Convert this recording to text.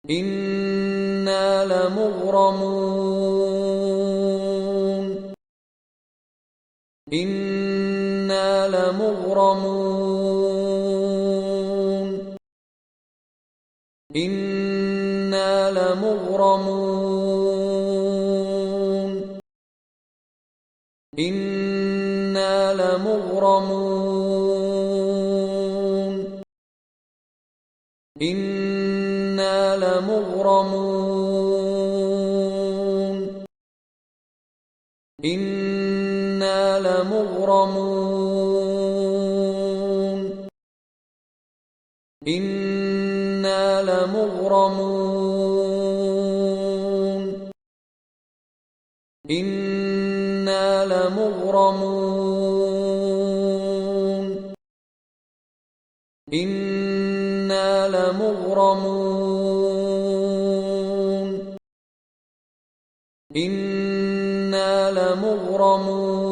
إنا لمغرمون إنا لمغرمون إنا لمغرمون إنا لمغرمون إنا لمغرمون إنا لمغرمون إنا لمغرمون إنا لمغرمون إنا لمغرمون إنا لمغرمون